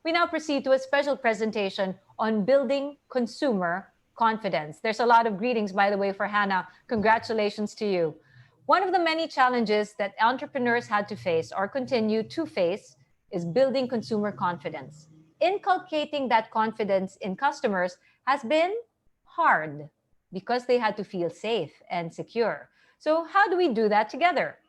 We now proceed to a special presentation on building consumer confidence. There's a lot of greetings, by the way, for Hannah. Congratulations to you. One of the many challenges that entrepreneurs had to face or continue to face is building consumer confidence. Inculcating that confidence in customers has been hard because they had to feel safe and secure. So, how do we do that together?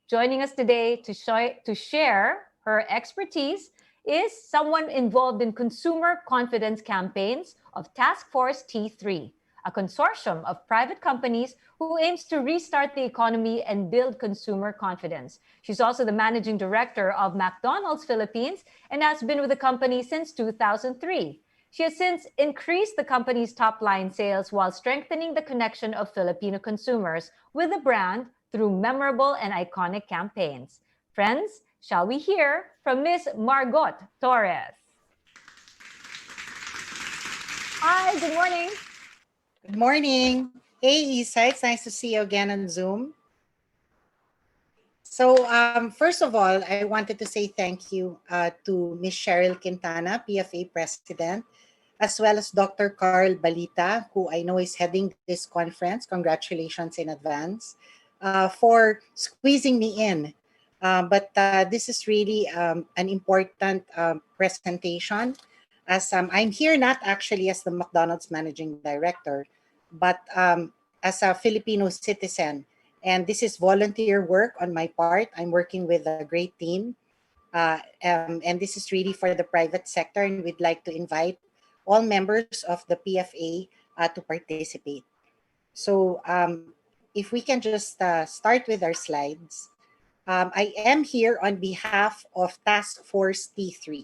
Joining us today to share her expertise is someone involved in consumer confidence campaigns of Task Force T3, a consortium of private companies who aims to restart the economy and build consumer confidence. She's also the managing director of McDonald's Philippines and has been with the company since 2003. She has since increased the company's top-line sales while strengthening the connection of Filipino consumers with the brand through memorable and iconic campaigns. Friends, shall we hear from Miss Margot Torres? Hi, good morning. Good morning. Hey, Isa, it's nice to see you again on Zoom. So first of all, I wanted to say thank you to Ms. Cheryl Quintana, PFA President, as well as Dr. Carl Balita, who I know is heading this conference. Congratulations in advance for squeezing me in. But this is really an important presentation, as I'm here not actually as the McDonald's Managing Director, but as a Filipino citizen. And this is volunteer work on my part. I'm working with a great team. And this is really for the private sector. And we'd like to invite all members of the PFA to participate. So if we can just start with our slides. I am here on behalf of Task Force T3.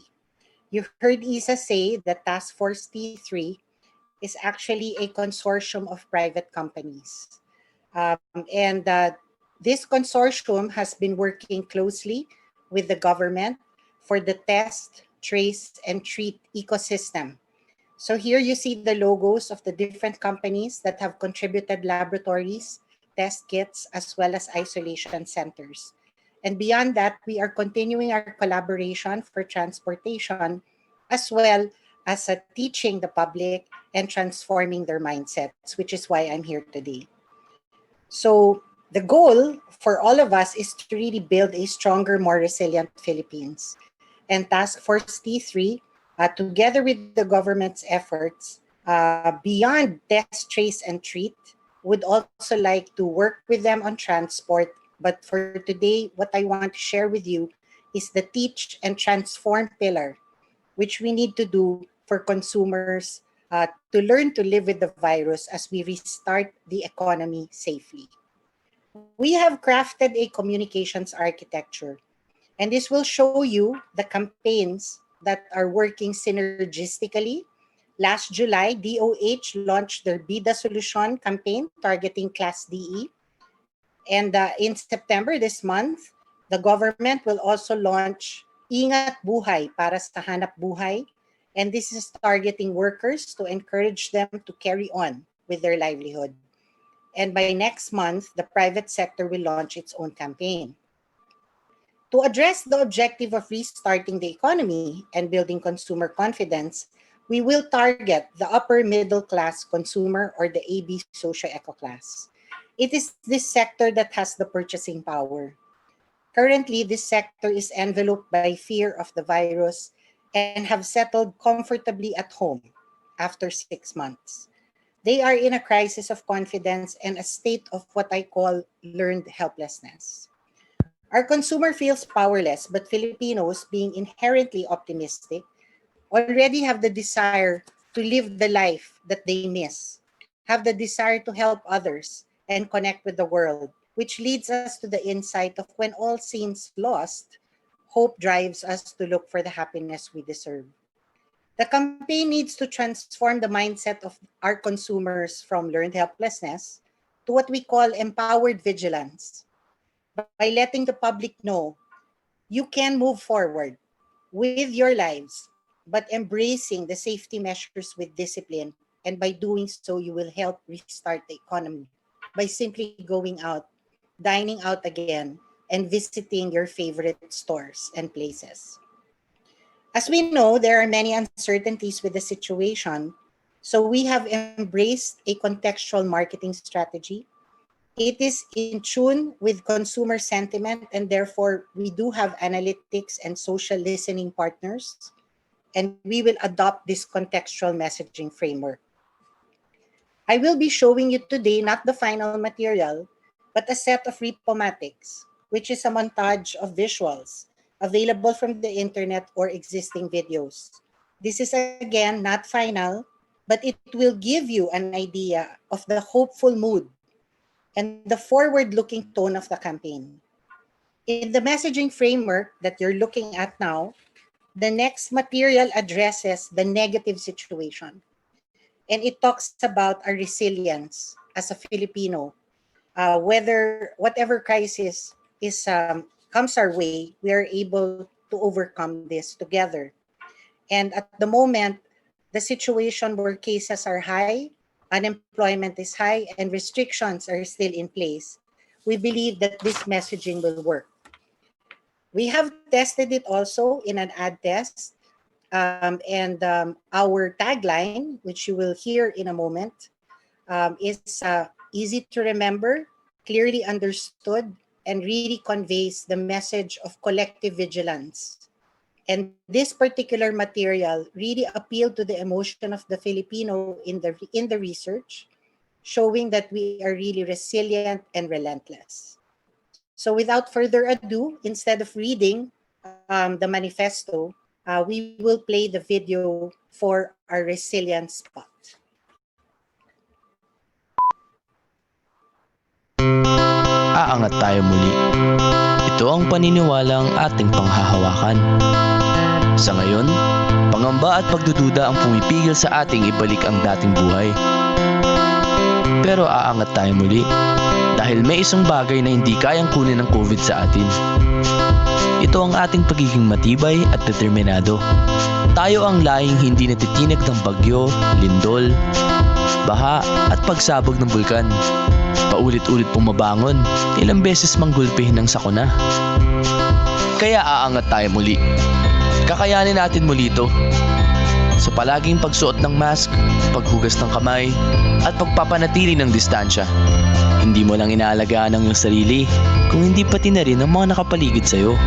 You heard Isa say that Task Force T3 is actually a consortium of private companies. And this consortium has been working closely with the government for the test, trace, and treat ecosystem. So here you see the logos of the different companies that have contributed laboratories, test kits, as well as isolation centers. And beyond that, we are continuing our collaboration for transportation, as well as teaching the public and transforming their mindsets, which is why I'm here today. So the goal for all of us is to really build a stronger, more resilient Philippines. And Task Force T3, together with the government's efforts, beyond test, trace, and treat, would also like to work with them on transport. But for today, what I want to share with you is the teach and transform pillar, which we need to do for consumers to learn to live with the virus as we restart the economy safely. We have crafted a communications architecture, and this will show you the campaigns that are working synergistically. Last July, DOH launched their Bida Solution campaign targeting Class DE. And in September this month, the government will also launch Ingat Buhay para sa Hanap Buhay. And this is targeting workers to encourage them to carry on with their livelihood. And by next month, the private sector will launch its own campaign. To address the objective of restarting the economy and building consumer confidence, we will target the upper middle class consumer, or the AB socio-eco class. It is this sector that has the purchasing power. Currently, this sector is enveloped by fear of the virus and have settled comfortably at home after 6 months. They are in a crisis of confidence and a state of what I call learned helplessness. Our consumer feels powerless, but Filipinos, being inherently optimistic, already have the desire to live the life that they miss, have the desire to help others, and connect with the world, which leads us to the insight of when all seems lost, hope drives us to look for the happiness we deserve. The campaign needs to transform the mindset of our consumers from learned helplessness to what we call empowered vigilance. By letting the public know you can move forward with your lives, but embracing the safety measures with discipline. And by doing so, you will help restart the economy by simply going out, dining out again, and visiting your favorite stores and places. As we know, there are many uncertainties with the situation, so we have embraced a contextual marketing strategy. It is in tune with consumer sentiment, and therefore we do have analytics and social listening partners, and we will adopt this contextual messaging framework. I will be showing you today not the final material, but a set of repomatics, which is a montage of visuals available from the internet or existing videos. This is again not final, but it will give you an idea of the hopeful mood and the forward-looking tone of the campaign. In the messaging framework that you're looking at now, the next material addresses the negative situation. And it talks about our resilience as a Filipino. Whatever crisis comes our way, we are able to overcome this together. And at the moment, the situation where cases are high, unemployment is high, and restrictions are still in place, we believe that this messaging will work. We have tested it also in an ad test, and our tagline, which you will hear in a moment, is easy to remember, clearly understood, and really conveys the message of collective vigilance. And this particular material really appealed to the emotion of the Filipino in the research, showing that we are really resilient and relentless. So without further ado, instead of reading the manifesto, we will play the video for our resilience spot. Aangat tayo muli. Ito ang paniniwalang ating panghahawakan. Sa ngayon, pangamba at pagdududa ang pumipigil sa ating ibalik ang dating buhay. Pero aangat tayo muli dahil may isang bagay na hindi kayang kunin ng COVID sa atin. Ito ang ating pagiging matibay at determinado. Tayo ang lahing hindi natitinag ng bagyo, lindol, baha at pagsabog ng bulkan. Paulit-ulit pumabangon, ilang beses manggulpihin ng sakuna. Kaya aangat tayo muli. Kakayanin natin muli ito. Sa palaging pagsuot ng mask, paghugas ng kamay, at pagpapanatili ng distansya. Hindi mo lang inaalagaan ang iyong sarili, kung hindi pati na rin ang mga nakapaligid sa iyo.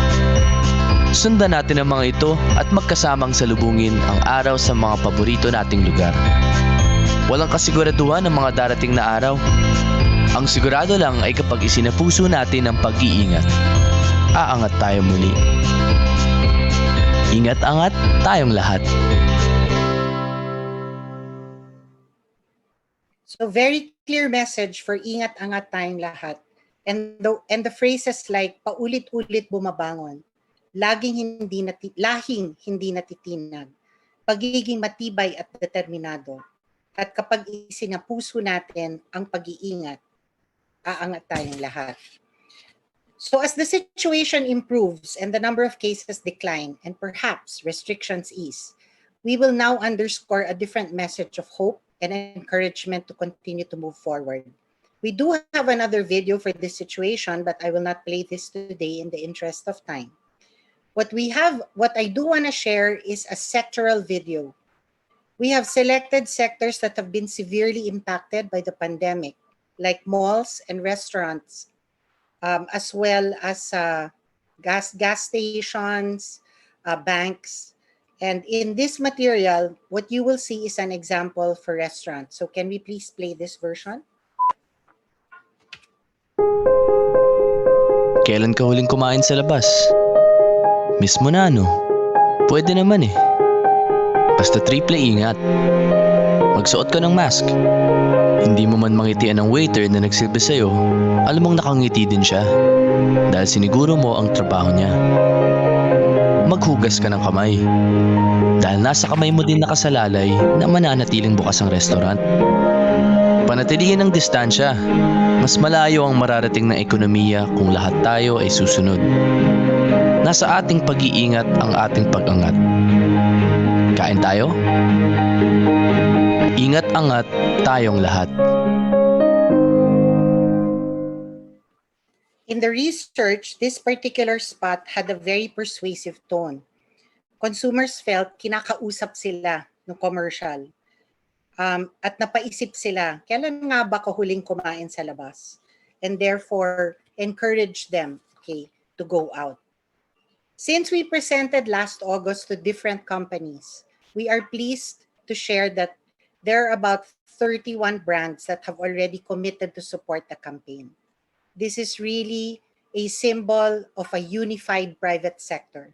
Sundan natin ang mga ito at magkasamang salubungin ang araw sa mga paborito nating lugar. Walang kasiguraduhan ng mga darating na araw. Ang sigurado lang ay kapag isinapuso natin ang pag-iingat, aangat tayo muli. Ingat-angat tayong lahat. So very clear message for ingat-angat tayong lahat. And the phrases like paulit-ulit bumabangon, lahing hindi natitinag, pagiging matibay at determinado. At kapag isinapuso natin ang pag-iingat, aangat tayong lahat. So as the situation improves and the number of cases decline and perhaps restrictions ease, we will now underscore a different message of hope and encouragement to continue to move forward. We do have another video for this situation, but I will not play this today in the interest of time. What I do want to share is a sectoral video. We have selected sectors that have been severely impacted by the pandemic, like malls and restaurants, as well as gas stations, banks. And in this material, what you will see is an example for restaurants. So can we please play this version? Kailan ka huling kumain sa labas? Miss mo na ano? Pwede naman eh. Basta triple ingat. Magsuot ka ng mask. Hindi mo man mangitian ng waiter na nagsilbi sa'yo, alam mong nakangiti din siya dahil siniguro mo ang trabaho niya. Maghugas ka ng kamay dahil nasa kamay mo din nakasalalay na mananatiling bukas ang restaurant. Panatilihin ang distansya. Mas malayo ang mararating ng ekonomiya kung lahat tayo ay susunod. Nasa ating pag-iingat ang ating pag-angat. Kain tayo? Ingat-angat tayong lahat. In the research, this particular spot had a very persuasive tone. consumers felt kinakausap sila ng commercial. At napaisip sila, kailan nga ba ako huling kumain sa labas? And therefore, encourage them, okay, to go out. Since we presented last August to different companies, we are pleased to share that there are about 31 brands that have already committed to support the campaign. This is really a symbol of a unified private sector.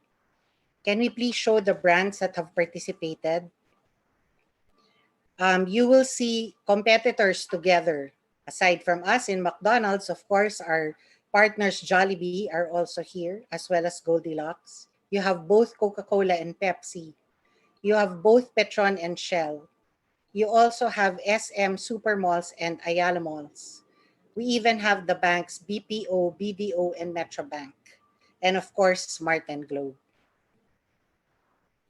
Can we please show the brands that have participated? You will see competitors together. Aside from us in McDonald's, of course, our partners Jollibee are also here, as well as Goldilocks. You have both Coca-Cola and Pepsi. You have both Petron and Shell. You also have SM Supermalls and Ayala Malls. We even have the banks BPO, BDO, and Metrobank. And of course, Smart and Globe.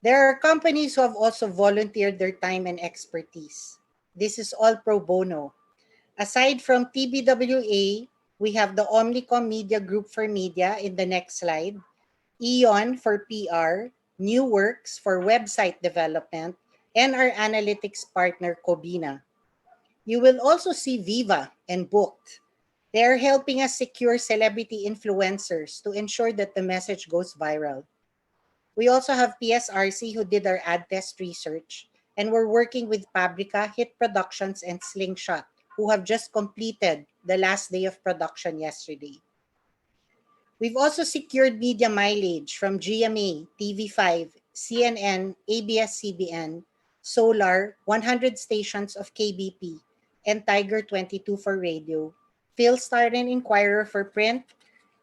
There are companies who have also volunteered their time and expertise. This is all pro bono. Aside from TBWA, we have the Omnicom Media Group for Media in the next slide, Eon for PR, New Works for website development, and our analytics partner, Cobina. You will also see Viva and Booked. They are helping us secure celebrity influencers to ensure that the message goes viral. We also have PSRC who did our ad test research, and we're working with Paprika, Hit Productions, and Slingshot, who have just completed the last day of production yesterday. We've also secured media mileage from GMA, TV5, CNN, ABS-CBN, Solar, 100 stations of KBP, and Tiger 22 for radio, Philstar and Inquirer for print,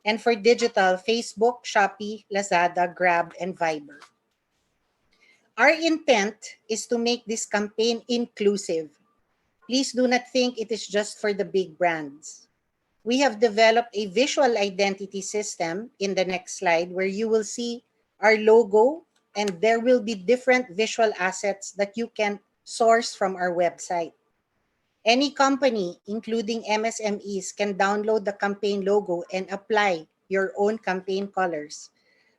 and for digital, Facebook, Shopee, Lazada, Grab, and Viber. Our intent is to make this campaign inclusive. Please do not think it is just for the big brands. We have developed a visual identity system in the next slide where you will see our logo, and there will be different visual assets that you can source from our website. Any company, including MSMEs, can download the campaign logo and apply your own campaign colors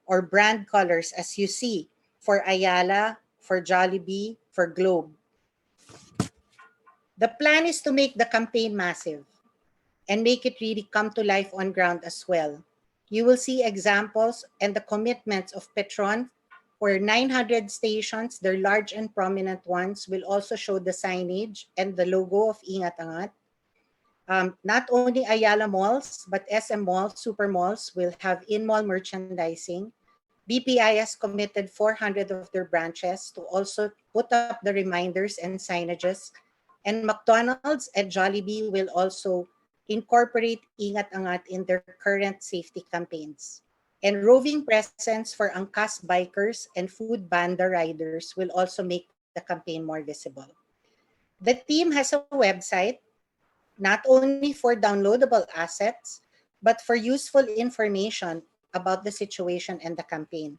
or brand colors as you see for Ayala, for Jollibee, for Globe. The plan is to make the campaign massive and make it really come to life on ground as well. You will see examples and the commitments of Petron for 900 stations. Their large and prominent ones will also show the signage and the logo of Ingat Angat. Not only Ayala Malls, but SM Malls, Super Malls will have in-mall merchandising. BPI has committed 400 of their branches to also put up the reminders and signages. And McDonald's and Jollibee will also incorporate Ingat Angat in their current safety campaigns. And roving presence for Angkas bikers and food banda riders will also make the campaign more visible. The team has a website, not only for downloadable assets, but for useful information about the situation and the campaign.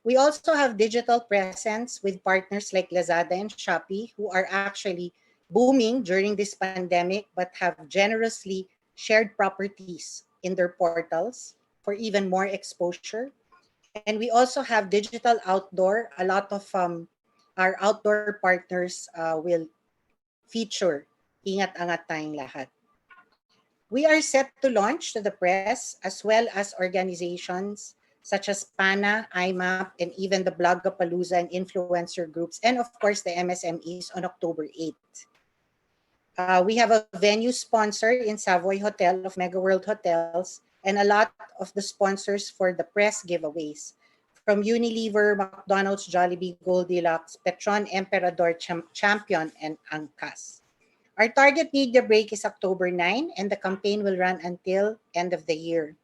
We also have digital presence with partners like Lazada and Shopee, who are actually booming during this pandemic, but have generously shared properties in their portals for even more exposure. And we also have digital outdoor. A lot of our outdoor partners will feature Ingat Angat Tayong Lahat. We are set to launch to the press as well as organizations such as PANA, IMAP, and even the Blogapalooza and influencer groups, and of course the MSMEs on October 8th. We have a venue sponsor in Savoy Hotel of Mega World Hotels and a lot of the sponsors for the press giveaways from Unilever, McDonald's, Jollibee, Goldilocks, Petron, Emperador, Champion, and Angkas. Our target media break is October 9, and the campaign will run until end of the year.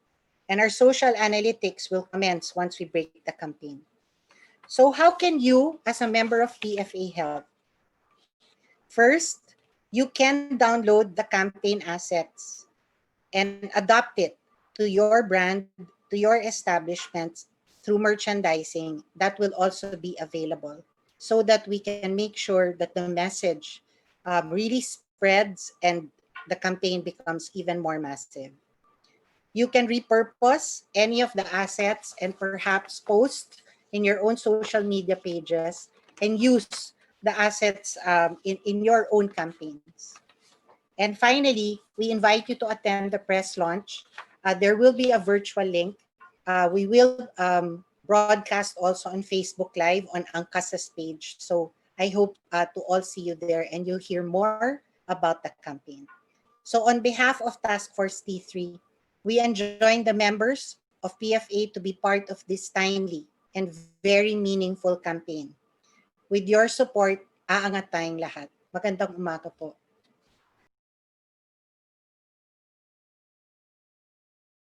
And our social analytics will commence once we break the campaign. So how can you, as a member of PFA, help? First, you can download the campaign assets and adopt it to your brand, to your establishments through merchandising. That will also be available so that we can make sure that the message really spreads and the campaign becomes even more massive. You can repurpose any of the assets and perhaps post in your own social media pages and use the assets in your own campaigns. And finally, we invite you to attend the press launch. There will be a virtual link. We will broadcast also on Facebook Live on Angkas's page. So I hope to all see you there and you'll hear more about the campaign. So on behalf of Task Force T3, we enjoin the members of PFA to be part of this timely and very meaningful campaign. With your support, aangat tayong lahat. Magandang umaga po.